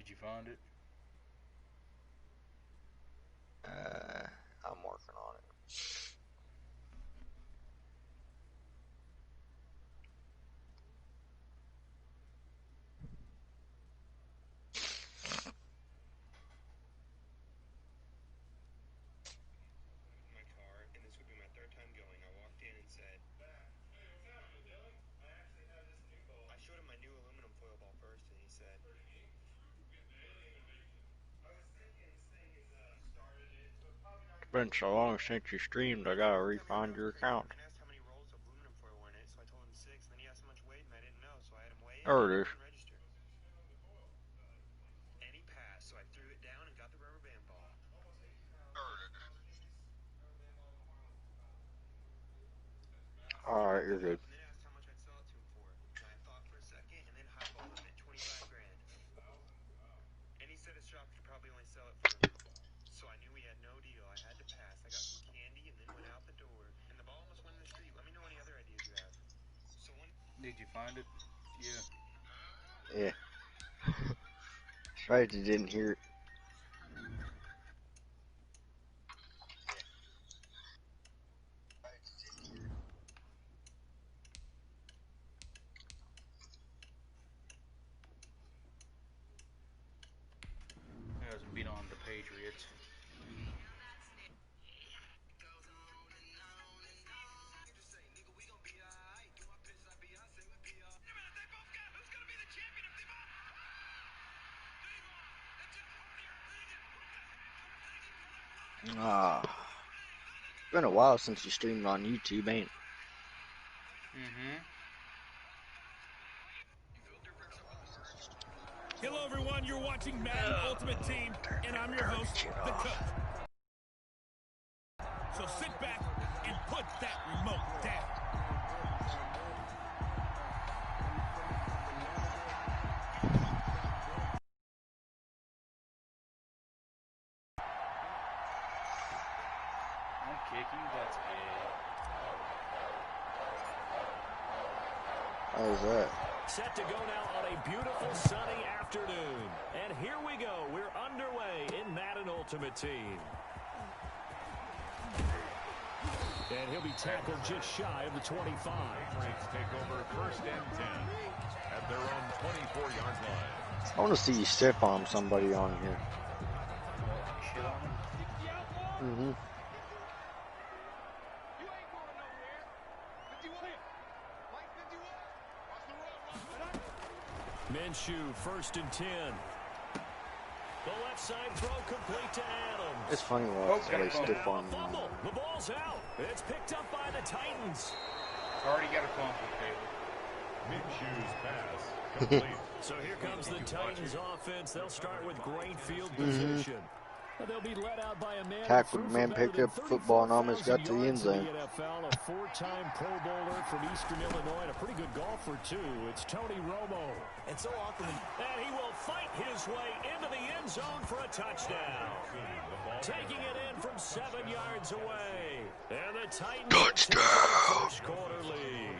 Did you find it? I'm working on it. My car, and this would be my third time going. I walked in and said, "Hey, what's happening, Dylan? I actually have this new ball." I showed him my new aluminum foil ball first, and he said, Been so long since you streamed, I gotta refund your account. and asked how many rolls of aluminum foil were in it, so I told him 6. Then he asked how much weight, and I didn't know, so I had him weigh it There it is. and register. And he passed, so I threw it down and got the rubber band ball. Alright, you're good. And then asked how much I'd sell it to him for. And I thought for a second, and then highballed him at 25 grand. And he said his shop could probably only sell it for. So I knew he had no deal. I had to pass. I got some candy and then went out the door. And the ball almost went in the street. Let me know any other ideas you have. So when Did you find it? Yeah. Yeah. Right, you didn't hear it. I was beat on the Patriots. It's been a while since you streamed on YouTube, ain't it? Hello everyone, you're watching Madden Ultimate Team, and I'm your host, the Coach. So sit back and put that remote down. I'm kicking, that's it. How's that? Set to go now on a beautiful sunny afternoon. And here we go. We're underway in Madden Ultimate Team. And he'll be tackled just shy of the 25. Patriots take over 1st and 10 at their own 24-yard line. I want to see you stiff arm somebody on here. Minshew, 1st and 10. The left side throw complete to Adams. It's funny watching somebody stiff arm. Fumble. The ball's out. It's picked up by the Titans. Already got a fumble, Taylor. Minshew's pass complete. So here comes the Titans offense. They'll start with great field position. They'll be led out by a man. Tackled man, picked up the football and almost got to the end zone. NFL, a 4-time Pro Bowler from Eastern Illinois, and a pretty good golfer too. It's Tony Romo. And so often, And he will fight his way into the end zone for a touchdown. Taking it in from 7 yards away. And the Titans touchdown. First quarter lead.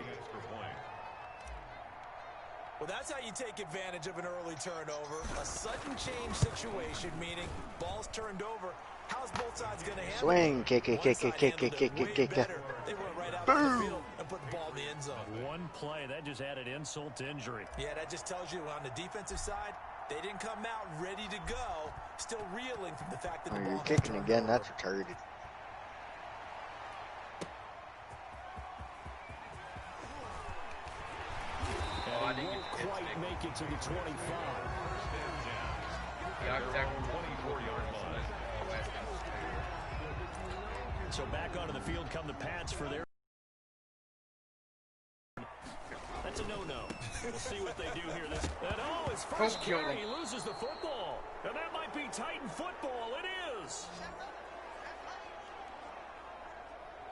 well, that's how you take advantage of an early turnover. A sudden change situation, meaning ball's turned over. How's both sides going to handle Swing, it? kick. They went right out to the field and put the ball in the end zone. One play, that just added insult to injury. Yeah, that just tells you on the defensive side, they didn't come out ready to go, still reeling from the fact that the ball You're got kicking turned again, over. that's retarded. And he won't quite make it to the 25. Yeah, exactly. 24-yard line. So back onto the field come the Pats for their... That's a no-no. We'll see what they do here. And his first carry, he loses the football. And that might be Titan football. It is.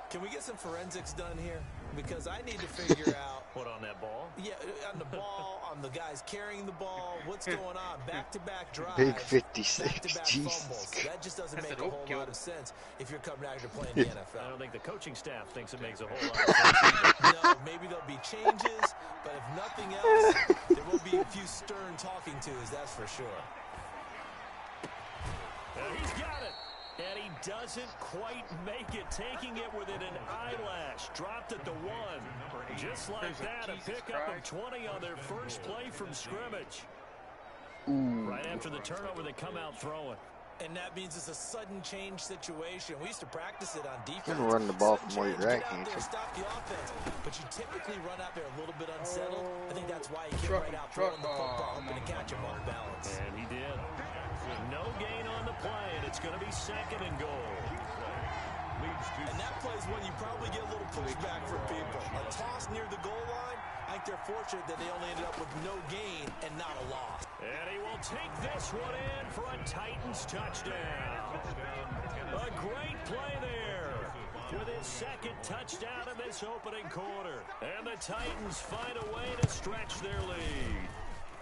Can we get some forensics done here? Because I need to figure out... What, on that ball? Yeah, on the ball, on the guys carrying the ball, what's going on? Back-to-back drives. Big 56, back-to-back Jesus. fumbles. That just doesn't make a whole lot of sense if you're coming out here playing the NFL. I don't think the coaching staff thinks it makes a whole lot of sense. No, maybe there'll be changes, but if nothing else, there will be a few stern talking tos, that's for sure. He's got it. And he doesn't quite make it, taking it within an eyelash. Dropped at the 1. Just like that, a pickup of 20 on their first play from scrimmage. Right after the turnover, they come out throwing. And that means it's a sudden change situation. We used to practice it on defense. You can run the ball from where you're at, Get out can't there, you? stop the offense. But you typically run out there a little bit unsettled. I think that's why he came right out throwing the football, hoping to catch him off balance. And he did. No gain on the play, and it's going to be 2nd and goal. And that plays when you probably get a little pushback from people. A toss near the goal line, I think they're fortunate that they only ended up with no gain and not a loss. And he will take this one in for a Titans touchdown. A great play there with his 2nd touchdown in this opening quarter. And the Titans find a way to stretch their lead.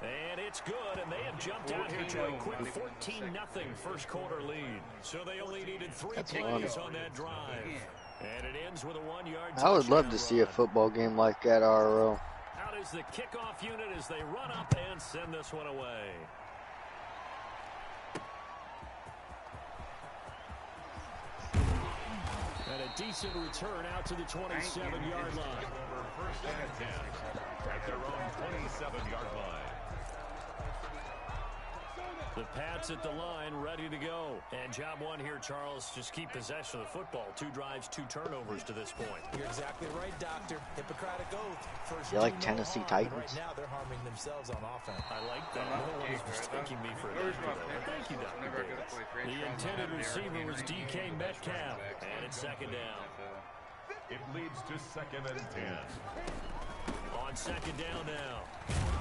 And it's good, and they have jumped out here to a quick 14-0 first quarter lead. So they only needed 3 plays on that drive. And it ends with a 1-yard touchdown. I would love to see a football game like that, RL. Out is the kickoff unit as they run up and send this one away. And a decent return out to the 27-yard line. First and 10 at their own 27-yard line. The Pats at the line, ready to go. And job one here, Charles, just keep possession of the football. 2 drives, 2 turnovers to this point. You're exactly right, Doctor. Hippocratic oath. First, You like do no Tennessee harm. Titans? Right now, they're harming themselves on offense. I like that. No one was mistaking me for a doctor, though. But thank you, Dr. Davis. The intended receiver was DK Metcalf. And it's 2nd down. It leads to 2nd and 10. On 2nd down now,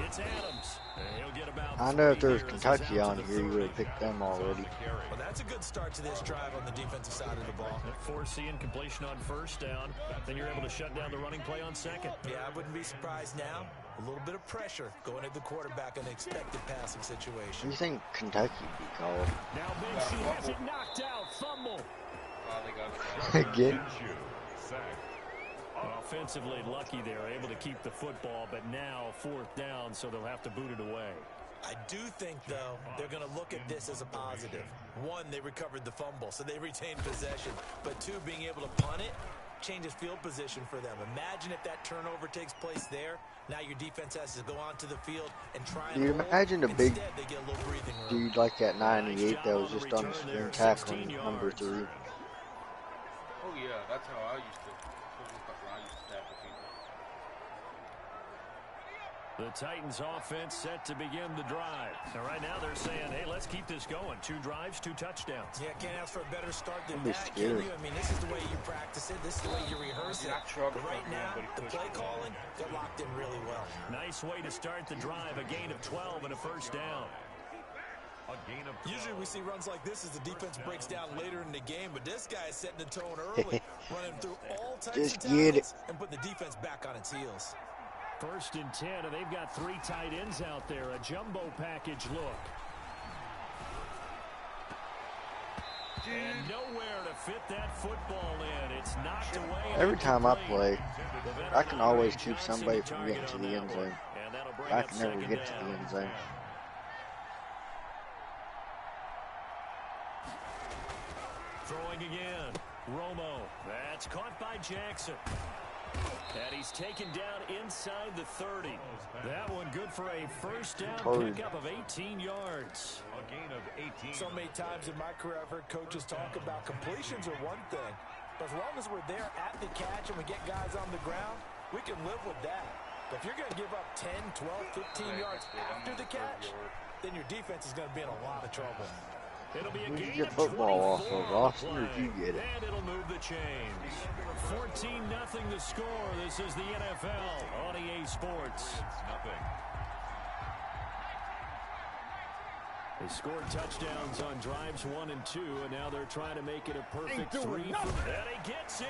it's Adams. And he'll get about I know if 3 there was yards Kentucky out on to the here, you would 30. have picked them already. Well, that's a good start to this drive on the defensive side of the ball. Forcing completion on 1st down. Then you're able to shut down the running play on 2nd. Yeah, I wouldn't be surprised now. A little bit of pressure going at the quarterback in an expected passing What do situation. you think Kentucky be called? Now Minshew has it knocked out. Fumble. Get Minshew, sacked. Offensively lucky they were able to keep the football, but now 4th down, so they'll have to boot it away. I do think, though, they're going to look at this as a positive. 1, they recovered the fumble, so they retained possession. But 2, being able to punt it changes field position for them. Imagine if that turnover takes place there. Now your defense has to go onto the field and try and You hold. imagine a big Instead, they get a little breathing room. dude like that 98 that was just on the screen tackling number 3. Oh yeah, that's how I used to. I used to tackle people. The Titans offense set to begin the drive. And right now they're saying, hey, let's keep this going. 2 drives, 2 touchdowns. Yeah, can't ask for a better start than That'd be that, can scary. you? I mean, this is the way you practice it. This is the way you rehearse it. But right now, the play calling, they're locked in really well. Nice way to start the drive. A gain of 12 and a 1st down. A gain of 12. Usually we see runs like this as the defense breaks down later in the game, but this guy is setting the tone early, running through all types Just of get tackles and putting the defense back on its heels. 1st and 10, and they've got 3 tight ends out there. A jumbo package look. And nowhere to fit that football in. It's knocked away. Every time I play, I can always keep somebody from getting to the end zone. And that'll bring I up can never 2nd get to down. the end zone. Throwing again. Romo. That's caught by Jackson. And he's taken down inside the 30. That one good for a 1st down Hurry. pickup of 18 yards. A gain of 18. So many times in my career I've heard coaches talk about completions are one thing, but as long as we're there at the catch and we get guys on the ground, we can live with that. But if you're going to give up 10, 12, 15 yards after the catch, then your defense is going to be in a lot of trouble. It'll be a Where'd you gain get of football 24 off of, on Austin, or did play. you get it? And it'll move the chains. 14-0 the score. This is the NFL on EA Sports. It's nothing. They scored touchdowns on drives 1 and 2, and now they're trying to make it a perfect 3 from and he gets in.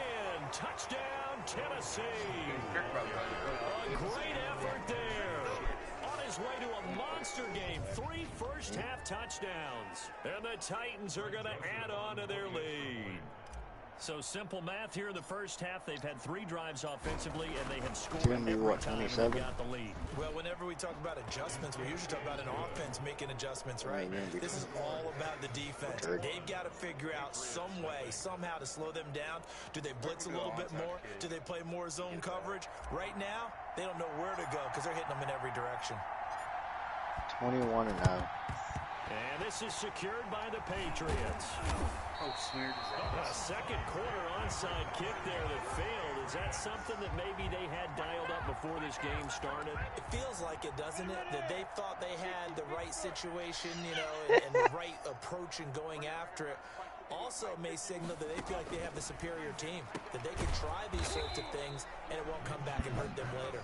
Touchdown, Tennessee. A great effort there. On his way to a monster game. 3 first-half touchdowns. And the Titans are going to add on to their lead. So simple math here in the first half. They've had 3 drives offensively, and they have scored Gonna be, every what, time and 27? they've got the lead. Well, whenever we talk about adjustments, we usually talk about an offense making adjustments, right? This is all about the defense. They've got to figure out some way, somehow to slow them down. Do they blitz a little bit more? Do they play more zone coverage? Right now, they don't know where to go because they're hitting them in every direction. 21-0. And this is secured by the Patriots. Oh, smeared his A second quarter onside kick there that failed. Is that something that maybe they had dialed up before this game started? It feels like it, doesn't it? That they thought they had the right situation, you know, and the right approach in going after it. Also may signal that they feel like they have the superior team, that they can try these sorts of things and it won't come back and hurt them later.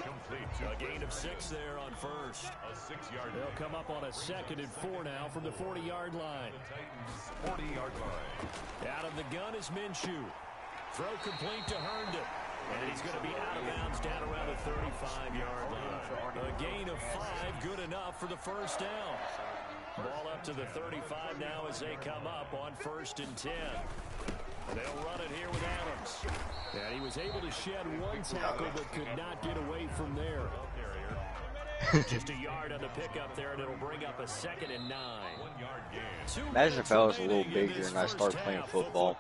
Complete. A gain of 6 there on first. A 6-yard. They'll come up on a 2nd and 4 now from the 40-yard line. Titans 40-yard line. Out of the gun is Minshew. Throw complete to Herndon. And he's going to be out of bounds down around the 35-yard line. A gain of 5, good enough for the first down. Ball up to the 35 now as they come up on 1st and 10. They'll run it here with Adams. And he was able to shed 1 tackle but could not get away from there. Just a yard on the pickup there, and it'll bring up a 2nd and 9. 1-yard gain. Imagine if I was a little bigger and I started playing football.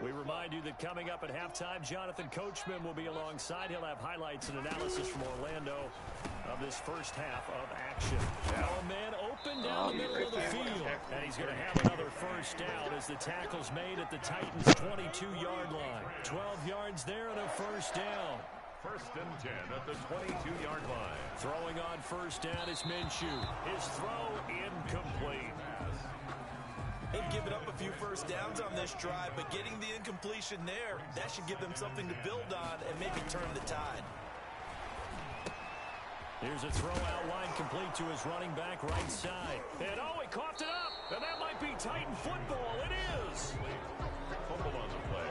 We remind you that coming up at halftime, Jonathan Coachman will be alongside. He'll have highlights and analysis from Orlando of this first half of action. Now a man open down the middle of the field. And he's going to have another first down as the tackle's made at the Titans' 22-yard line. 12 yards there and a first down. 1st and 10 at the 22-yard line. Throwing on first down is Minshew. His throw incomplete. They've given up a few first downs on this drive, but getting the incompletion there, that should give them something to build on and maybe turn the tide. Here's a throw out line complete to his running back right side. And oh, he coughed it up. And that might be Titan football. It is. Fumble on the play.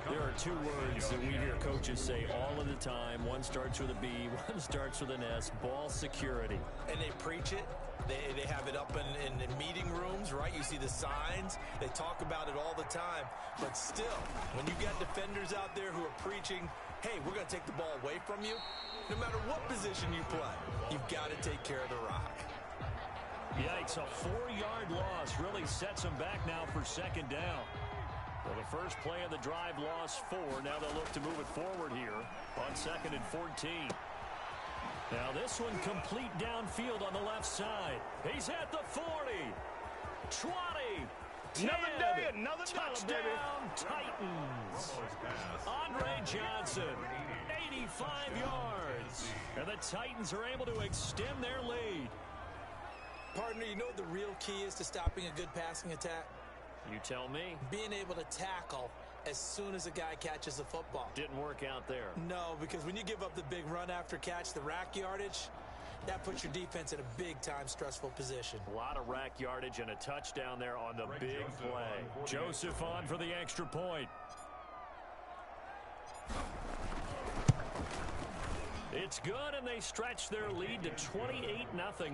There are 2 words that we hear coaches say all of the time. One starts with a B, one starts with an S. Ball security. And they preach it. They have it up in meeting rooms, right? You see the signs. They talk about it all the time. But still, when you got defenders out there who are preaching, hey, we're going to take the ball away from you, no matter what position you play, you've got to take care of the rock. Yikes, a 4-yard loss really sets them back now for 2nd down. Well, the first play of the drive lost 4. Now they'll look to move it forward here on 2nd and 14. Now this one complete downfield on the left side. He's at the 40, 20, 10, Another day, another touchdown, Titans. Andre Johnson, 85 yards. And the Titans are able to extend their lead. Partner, you know what the real key is to stopping a good passing attack? You tell me. Being able to tackle as soon as a guy catches the football. Didn't work out there. No, because when you give up the big run after catch, the rack yardage, that puts your defense in a big-time stressful position. A lot of rack yardage and a touchdown there on the big play. Joseph on for the extra point. It's good, and they stretch their lead to 28-0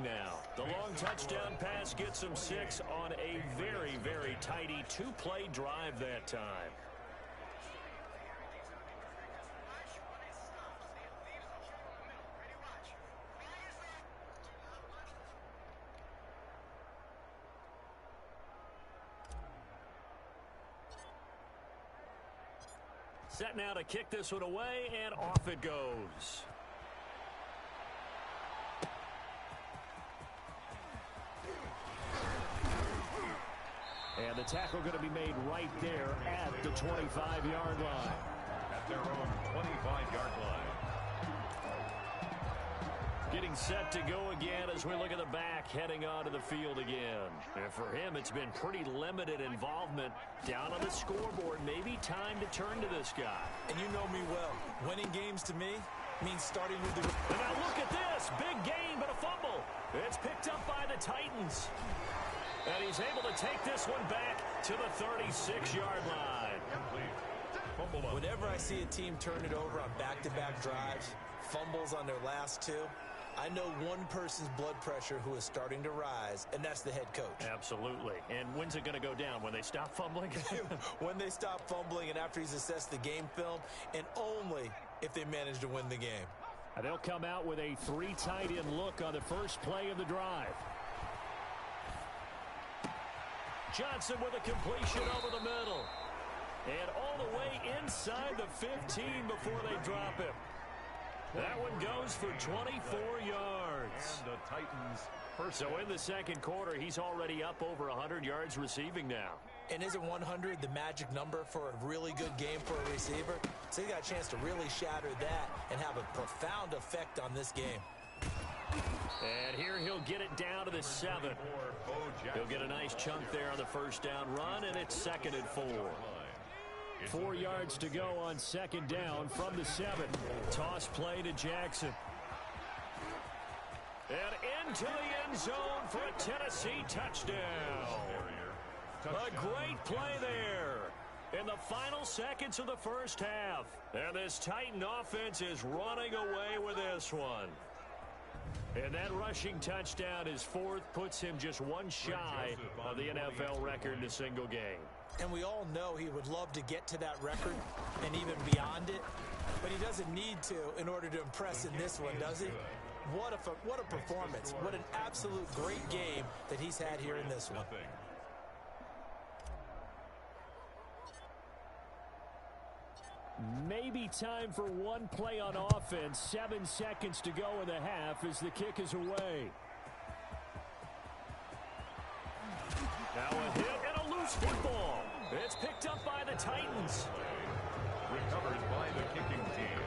now. The long touchdown pass gets them 6 on a very, very tidy 2-play drive that time. Set now to kick this one away, and off it goes. And the tackle going to be made right there at the 25-yard line. At their own 25-yard line. Getting set to go again as we look at the back heading onto the field again. And for him, it's been pretty limited involvement down on the scoreboard. Maybe time to turn to this guy. And you know me well. Winning games to me means starting with the... And now look at this. Big gain, but a fumble. It's picked up by the Titans. And he's able to take this one back to the 36-yard line. Whenever I see a team turn it over on back-to-back drives, fumbles on their last 2, I know one person's blood pressure who is starting to rise, and that's the head coach. Absolutely. And when's it going to go down? When they stop fumbling? When they stop fumbling and after he's assessed the game film, and only if they manage to win the game. And they'll come out with a 3 tight end look on the first play of the drive. Johnson with a completion over the middle. And all the way inside the 15 before they drop him. That one goes for 24 yards. And the Titans first. So in the second quarter, he's already up over 100 yards receiving now. And isn't 100 the magic number for a really good game for a receiver? So he got a chance to really shatter that and have a profound effect on this game. And here he'll get it down to the 7. He'll get a nice chunk there on the first down run, and it's 2nd and 4. 4 yards to go on 2nd down from the 7. Toss play to Jackson. And into the end zone for a Tennessee touchdown. A great play there in the final seconds of the first half. And this Titan offense is running away with this one. And that rushing touchdown, his 4th, puts him just one shy of the NFL record in a single game. And we all know he would love to get to that record and even beyond it, but he doesn't need to in order to impress in this one, does he? What a performance. What an absolute great game that he's had here in this one. Maybe time for one play on offense. 7 seconds to go in the half as the kick is away. Now a hit and a loose football. It's picked up by the Titans. Recovered by the kicking team.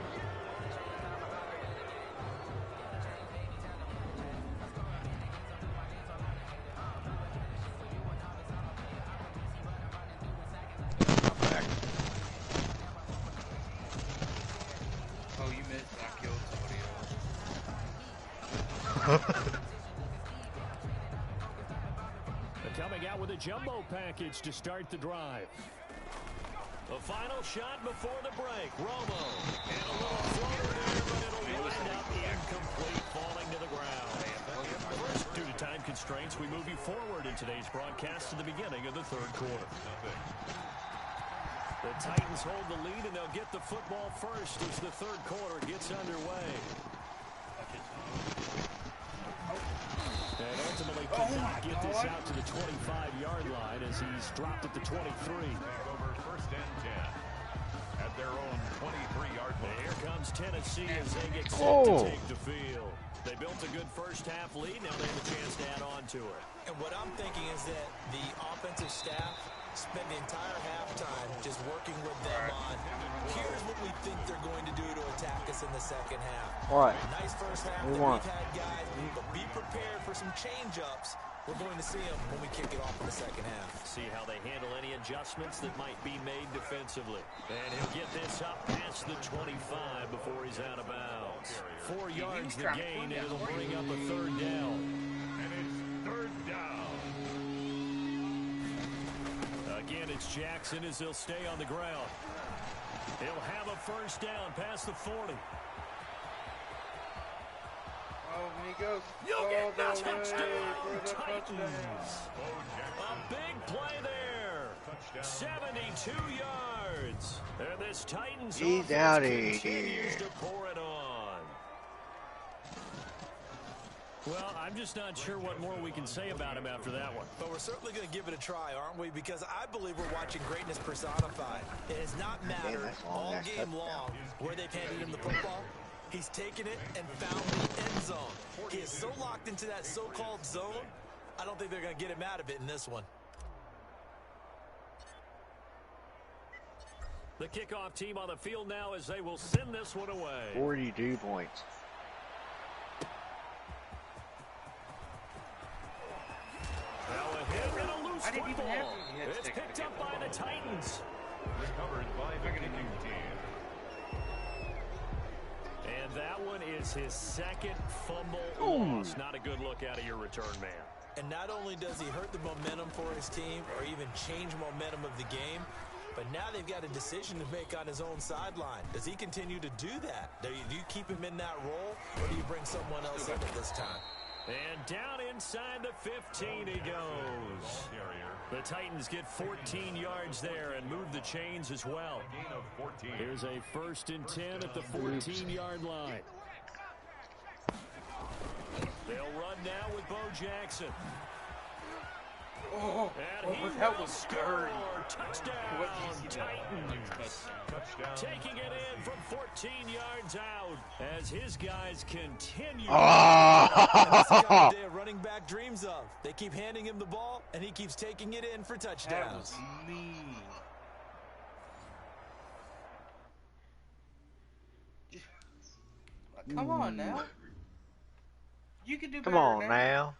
Oh, you missed. I killed somebody else. Coming out with a jumbo package to start the drive. The final shot before the break. Romo. And a little floater there, but it'll wind up incomplete, falling to the ground. First, due to time constraints, we move you forward in today's broadcast to the beginning of the 3rd quarter. The Titans hold the lead, and they'll get the football first as the 3rd quarter gets underway. And ultimately could not get this out to the 25-yard line as he's dropped at the 23. Over 1st and 10 at their own 23-yard line. Here comes Tennessee as they get set to take the field. They built a good first half lead. Now they have a chance to add on to it. And what I'm thinking is that the offensive staff spent the entire halftime just working with them on, here's what we think they're going to do to attack us in the second half. What? Nice first half that we've had, guys, but be prepared for some change-ups. We're going to see them when we kick it off in the second half. See how they handle any adjustments that might be made defensively. And he'll get this up past the 25 before he's out of bounds. 4 yards the gain, and it'll bring up a 3rd down. And it's 3rd down. Again, it's Jackson as he'll stay on the ground. He'll have a first down past the 40. Oh, when he goes. You'll get the way touchdown, for the Titans. A big play there. 72 yards. And this Titans He's offense outta continues here. to pour it on. Well, I'm just not sure what more we can say about him after that one. But we're certainly going to give it a try, aren't we? Because I believe we're watching greatness personified. It has not mattered all game long where they've handed him the football. He's taken it and found the end zone. He is so locked into that so-called zone, I don't think they're going to get him out of it in this one. The kickoff team on the field now as they will send this one away. 42 points. Now a hit and a loose football. It's picked up by the Titans. Recovered by the kicking team. And that one is his 2nd fumble loss. Not a good look out of your return man. And not only does he hurt the momentum for his team or even change momentum of the game, But now they've got a decision to make on his own sideline. Does he continue to do that? Do you keep him in that role, or do you bring someone else in at this time? And down inside the 15 he goes. The Titans get 14 yards there and move the chains as well. Here's a 1st and 10 at the 14-yard line. They'll run now with Bo Jackson. Oh, And he that will was score. scary. Touchdown, Titans. Taking it in from 14 yards out as his guys continue. And this is what a running back dreams of. They keep handing him the ball, and he keeps taking it in for That touchdowns. was mean. Come on now. You can do better Come on now. now.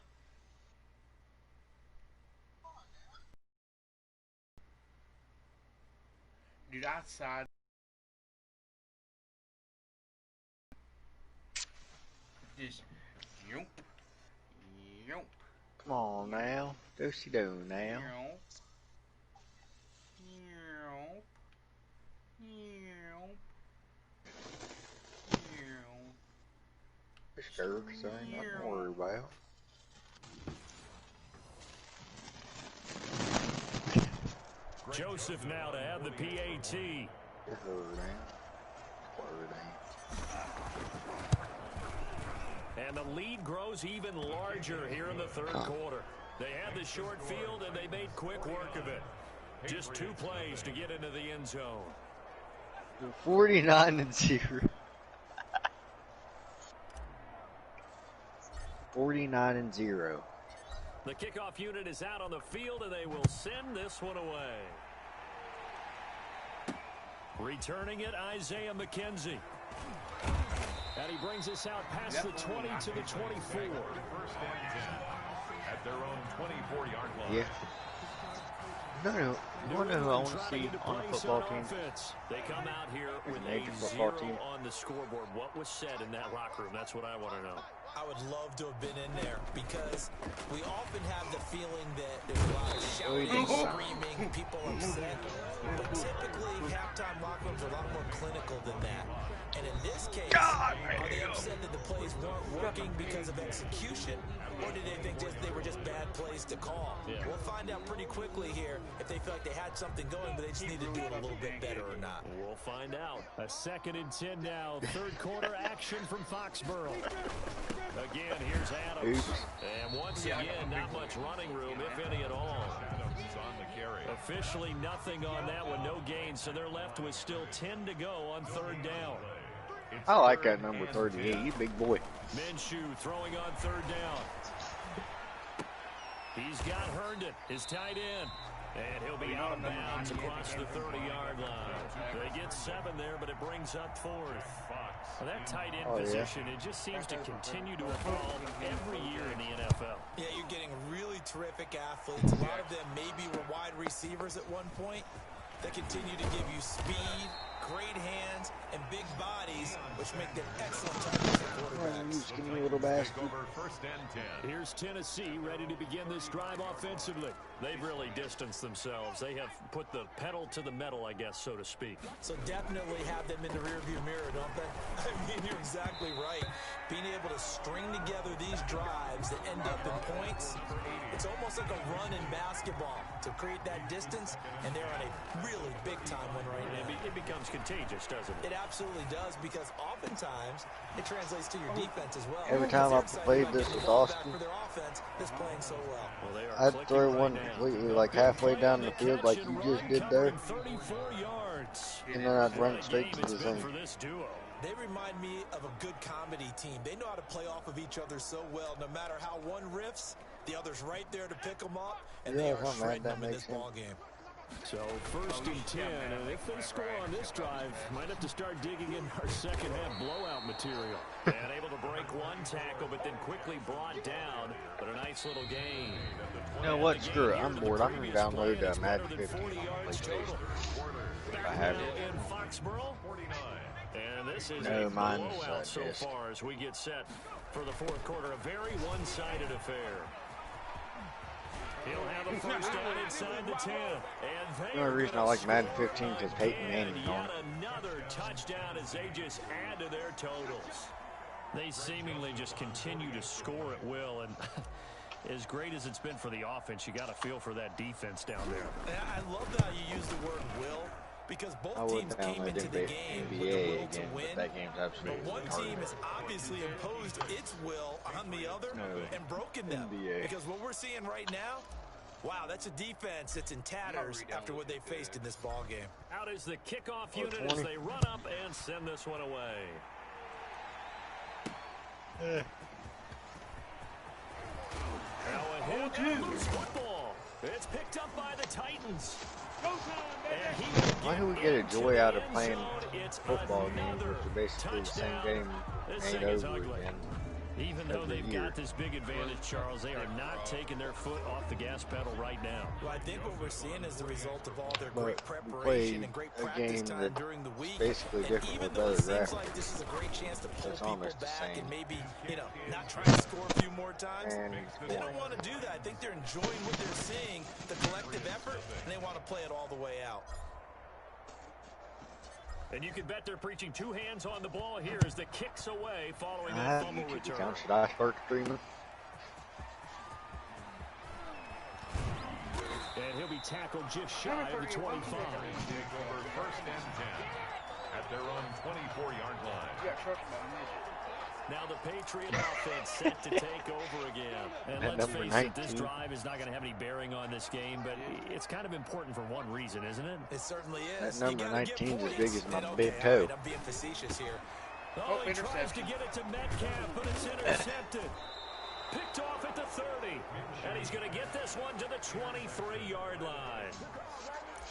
Dude, outside. Just yump. Yump. Come on now. Do-si-do now. Yump. Yump. Yump. Yump. Just scared, cause there ain't nothing to worry about. Joseph now to have the PAT. Just hurt ain't. Word ain't. And the lead grows even larger here in the 3rd quarter. They had the short field, and they made quick work of it. Just 2 plays to get into the end zone. 49-0. 49-0. The kickoff unit is out on the field, and they will send this one away. Returning it, Isaiah McKenzie. And he brings us out past the 20 to the 24. 1st and 10 at their own 24-yard line. Yeah. No, you wanna know who I want to see on a football team? They come out here with a Major football 0 team. on the scoreboard. What was said in that locker room? That's what I want to know. I would love to have been in there because we often have the feeling that there's a lot of shouting, screaming, people upset. But typically, halftime locker rooms are a lot more clinical than that. And in this case, are they upset that the plays weren't working because of execution, or did they think they were just bad plays to call? Yeah. We'll find out pretty quickly here if they feel like they had something going, but they just need to do it a little bit better or not. We'll find out. A 2nd and 10 now. 3rd quarter action from Foxborough. Again, here's Adams. Oops. And once again, not much running room, if any at all. Adams is on the carry. Officially nothing on that one, no gain, so they're left with still 10 to go on 3rd down. I like that number 38. You big boy. Minshew throwing on 3rd down. He's got Herndon, his tight end. And he'll be out of bounds across the 30-yard line. They get 7 there, but it brings up 4th. Well, that tight end position, it just seems to continue to evolve every year in the NFL. Yeah, you're getting really terrific athletes. A lot of them maybe were wide receivers at one point. They continue to give you speed, great hands, and big bodies, which make them excellent targets for quarterbacks. You skinny little bastard. Over 1st and 10. Here's Tennessee ready to begin this drive offensively. They've really distanced themselves. They have put the pedal to the metal, I guess, so to speak. So definitely have them in the rearview mirror, don't they? I mean, you're exactly right. Being able to string together these drives that end up in points, it's almost like a run in basketball to create that distance, and they're on a really big-time one right now. It becomes contagious, doesn't it? It absolutely does, because oftentimes it translates to your defense as well. Every time I played this with Austin, for their offense that's playing so well. Well, they are I'd clicking throw right one now. completely like halfway down the field like you just did there, 34 yards. and then I'd run it straight to It's the been thing. for this duo. They remind me of a good comedy team. They know how to play off of each other so well. No matter how one riffs, the other's right there to pick them up, and they Yeah, are something shredding like that them in makes this ball game. So 1st and 10, and if they score on this drive, might have to start digging in our second half blowout material. And able to break one tackle, but then quickly brought down, but a nice little gain. You know what? Screw it. I'm bored. I'm gonna download Madden 15 on PlayStation. I have it. In Foxborough, 49. And this is No, a mine's, blowout so disc. far as we get set for the 4th quarter. A very one-sided affair. He'll have a first down inside the 10. And The only reason I like Madden 15 because Peyton Manning on yet it. another touchdown as they just add to their totals. They seemingly just continue to score at will, and as great as it's been for the offense, you got to feel for that defense down there. I love how you use the word will, because both teams came into the game with the will to win. That game's absolutely But one team has obviously imposed its will on the other and broken them. Because what we're seeing right now, wow, that's a defense that's in tatters after what they faced in this ball game. Out is the kickoff unit as they run up and send this one away. Now ahead and loose football. It's picked up by the Titans. Why do we get a joy out of playing football games, which are basically the same game made over again? Even though they've got this big advantage, Charles, they are not taking their foot off the gas pedal right now. Well, I think what we're seeing is the result of all their great preparation and great practice time during the week. Basically and different even with though other it seems graphics. like this is a great chance to pull It's people almost the back same. and maybe, not try to score a few more times, And they don't want to do that. I think they're enjoying what they're seeing, the collective effort, and they want to play it all the way out. And you can bet they're preaching two hands on the ball here as the kicks away following that fumble return. Should I start streaming? And he'll be tackled just shy of the 25. Take over first and 10 at their own 24-yard line. Now the Patriot offense set to take over again. And let's face it, this drive is not going to have any bearing on this game, but it's kind of important for one reason, isn't it? It certainly is. That number 19 is as big as my And big toe. I'm being facetious here. Oh, he tries to get it to Metcalf, but it's intercepted. Picked off at the 30. And he's going to get this one to the 23-yard line.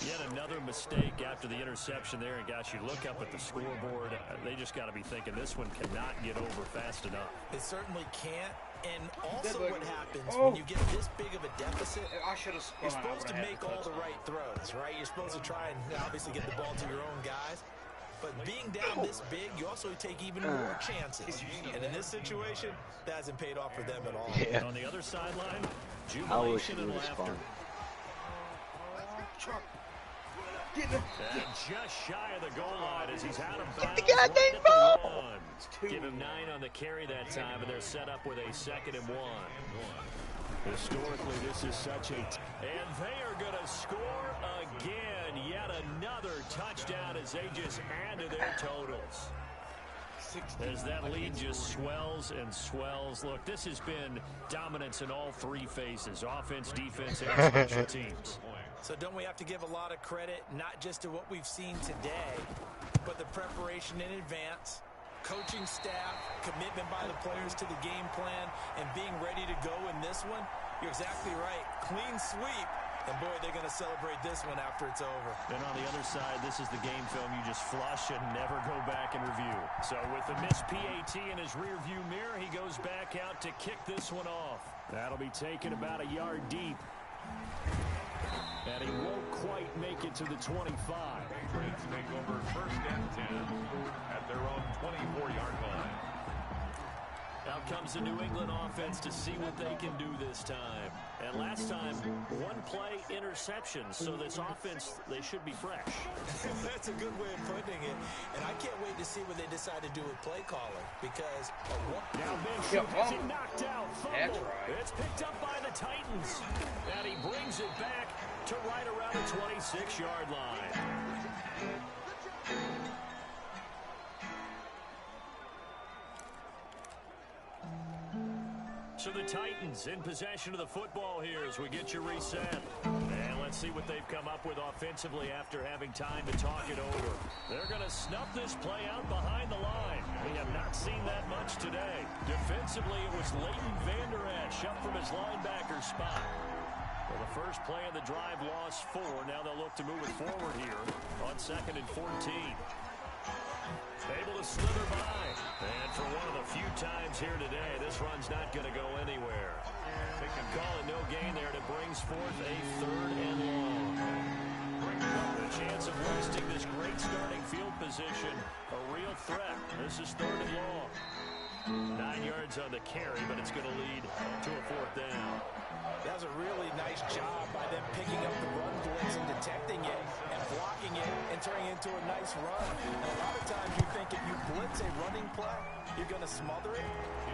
Yet another mistake after the interception there. And, gosh, you look up at the scoreboard, they just got to be thinking this one cannot get over fast enough. It certainly can't. And also what happens when you get this big of a deficit, you're supposed to make all the right throws, right? You're supposed to try and obviously get the ball to your own guys. But being down this big, you also take even more chances. And in this situation, that hasn't paid off for them at all. Yeah. On the other sideline, I wish jubilation it and was laughter. fun. And just shy of the goal line as he's out of bounds. the goddamn ball! Give him 9 on the carry that time, and they're set up with a 2nd and 1. Historically, this is such a... And they are going to score again. Yet another touchdown as they just add to their totals. As that lead just swells and swells. Look, this has been dominance in all three phases. Offense, defense, and special teams. So don't we have to give a lot of credit, not just to what we've seen today, but the preparation in advance, coaching staff, commitment by the players to the game plan, and being ready to go in this one? You're exactly right. Clean sweep. And, boy, they're going to celebrate this one after it's over. And on the other side, this is the game film you just flush and never go back and review. So with the missed PAT in his rearview mirror, he goes back out to kick this one off. That'll be taken about a yard deep. And he won't quite make it to the 25. Patriots take over first and 10 at their own 24-yard line. Out comes the New England offense to see what they can do this time. And last time, one play interception. So this offense, they should be fresh. That's a good way of putting it. And I can't wait to see what they decide to do with play calling. Because now Minshew has it knocked out. Fumble. It's picked up by the Titans. And he brings it back to right around the 26-yard line. So the Titans in possession of the football here as we get you reset. And let's see what they've come up with offensively after having time to talk it over. They're going to snuff this play out behind the line. We have not seen that much today. Defensively, it was Leighton Vander Esch up from his linebacker spot. Well, the first play of the drive lost 4. Now they'll look to move it forward here on 2nd and 14. Able to slither by. And for one of the few times here today, this run's not going to go anywhere. They can call it no gain there, and it brings forth a 3rd and long. The chance of wasting this great starting field position, a real threat. This is 3rd and long. 9 yards on the carry, but it's going to lead to a 4th down. That was a really nice job by them picking up the run blitz and detecting it and blocking it and turning it into a nice run. And a lot of times you think if you blitz a running play, you're going to smother it.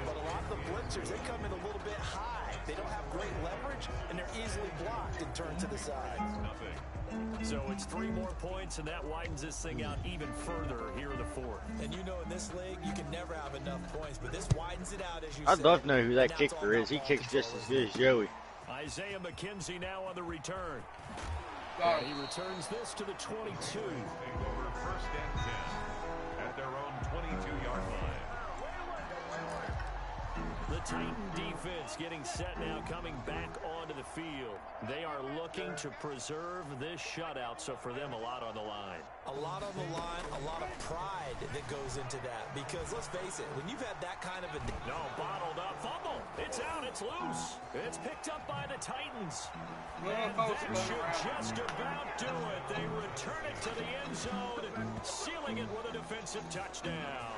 But a lot of the blitzers, they come in a little bit high. They don't have great leverage, and they're easily blocked and turned to the side. So it's 3 more points, and that widens this thing out even further here in the 4th. And you know in this league, you can never have enough points, but this widens it out, as you I'd said. love to know who that kicker is. He kicks just as good as Joey. Isaiah McKenzie now on the return. He returns this to the 22. Over 1st and 10 at their own 22-yard line. The Titan defense getting set now, coming back onto the field. They are looking to preserve this shutout, so for them, a lot on the line. A lot on the line, a lot of pride that goes into that. Because let's face it, when you've had that kind of a... No, bottled up, fumble. It's out, it's loose. It's picked up by the Titans. And that should just about do it. They return it to the end zone, sealing it with a defensive touchdown.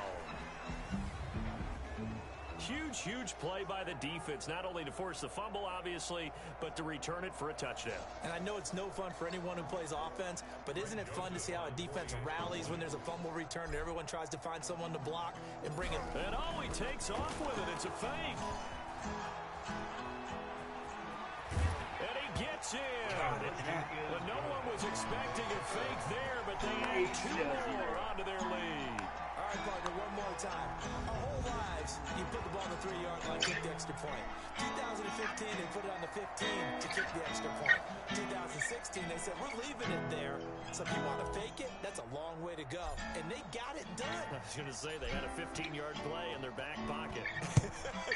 Huge play by the defense, not only to force the fumble, obviously, but to return it for a touchdown. And I know it's no fun for anyone who plays offense, but isn't it fun to see how a defense rallies when there's a fumble return and everyone tries to find someone to block and bring it? And he takes off with it. It's a fake. And he gets in. Well, no one was expecting a fake there, but they add 2 more onto their lead. All right, partner, one more time. Our whole lives, you put the ball on the 3-yard line, kick the extra point. 2015, they put it on the 15 to kick the extra point. 2016, they said, we're leaving it there. So if you want to fake it, that's a long way to go. And they got it done. I was going to say, they had a 15-yard play in their back pocket.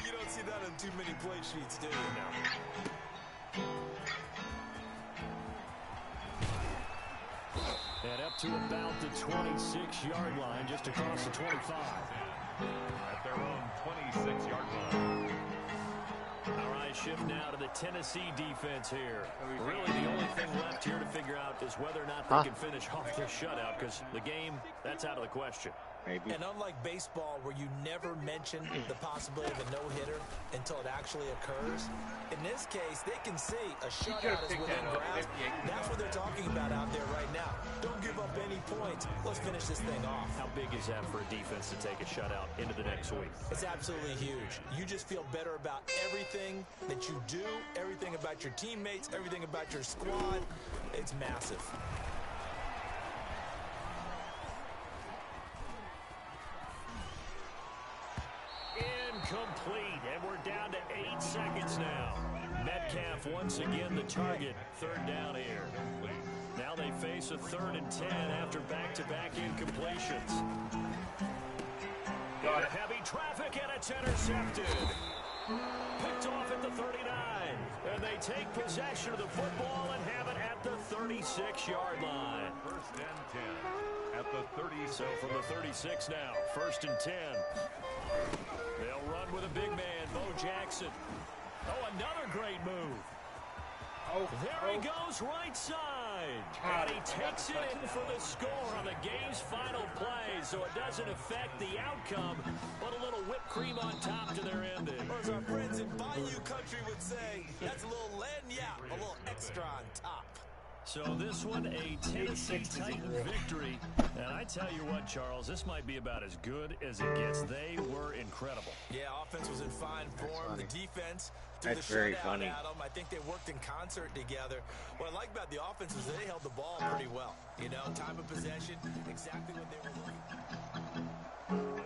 You don't see that on too many play sheets, do you? No. And up to about the 26-yard line, just across the 25. At their own 26-yard line. All right, shift now to the Tennessee defense here. Really, the only thing left here to figure out is whether or not they can finish off this shutout, because the game, that's out of the question. Maybe. And unlike baseball, where you never mention the possibility of a no-hitter until it actually occurs, in this case, they can see a shutout is within grasp. That's what they're talking about out there right now. Don't give up any points. Let's finish this thing off. How big is that for a defense to take a shutout into the next week? It's absolutely huge. You just feel better about everything that you do, everything about your teammates, everything about your squad. It's massive. Incomplete, and we're down to 8 seconds now. Metcalf once again the target. 3rd down here. Now they face a 3rd and 10 after back-to-back incompletions. Got heavy traffic, and it's intercepted. Picked off at the 39. And they take possession of the football and have it at the 36-yard line. 1st and 10 at the 36. So from the 36 now, 1st and 10. They'll run with a big man, Bo Jackson. Oh, another great move. There he goes, right side. And he takes it in for the score on the game's final play, so it doesn't affect the outcome, but a little whipped cream on top to their ending. Or as our friends in Bayou Country would say, that's a little lagniappe, a little extra on top. So this one, a Tennessee Titan victory. And I tell you what, Charles, this might be about as good as it gets. They were incredible. Yeah, offense was in fine form. The defense threw That's the very shutout funny. at them. I think they worked in concert together. What I like about the offense is they held the ball pretty well. You know, time of possession, exactly what they were looking for.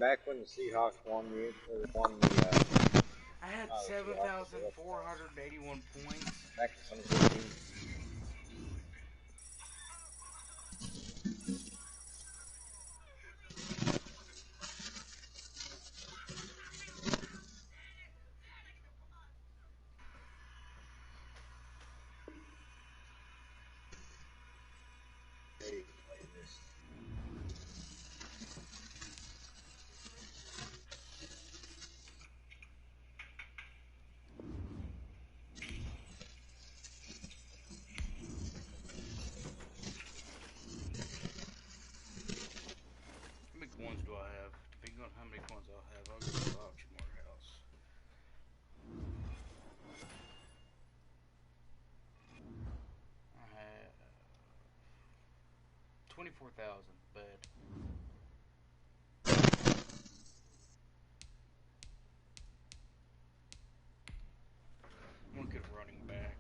back when the Seahawks won the I had Seahawks, 7,481 points. back in 2015. How many coins do I have? Depending on how many coins I'll have, I'll go to the auction warehouse. I have 24,000. Bad. I'm gonna get a running back.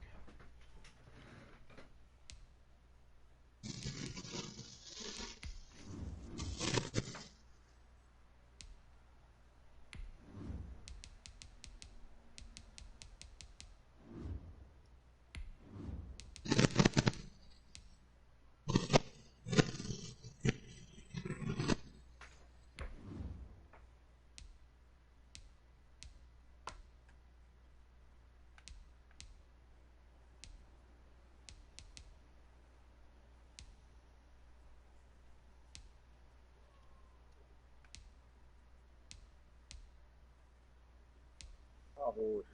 Oh, bullshit.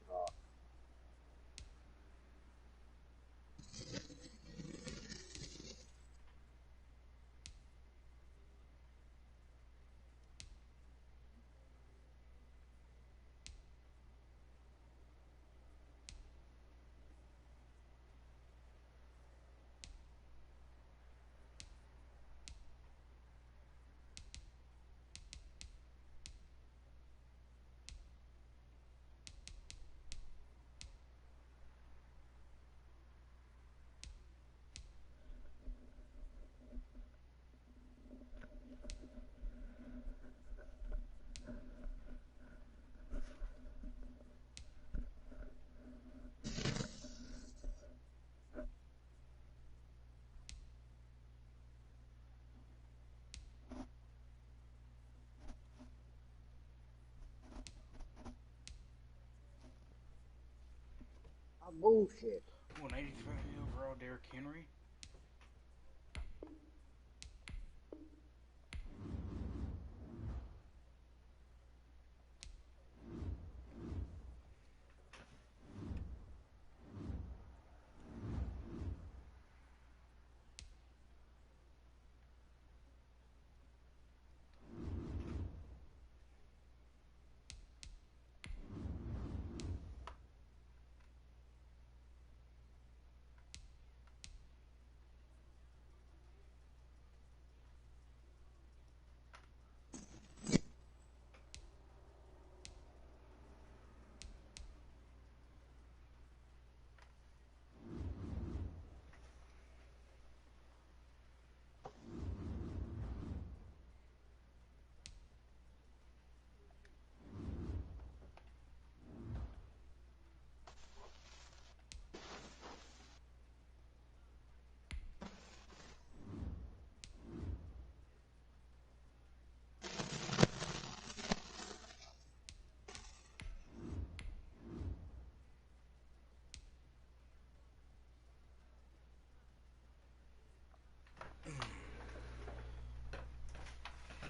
Oh, bullshit. 183 overall, Derrick Henry.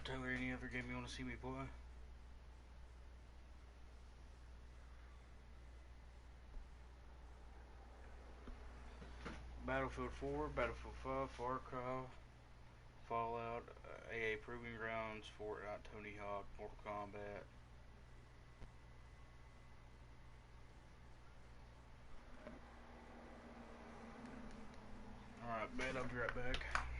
Taylor, any other game you want to see me play? Battlefield 4, Battlefield 5, Far Cry, Fallout, AA Proving Grounds, Fortnite, Tony Hawk, Mortal Kombat. Alright, bet, I'll be right back.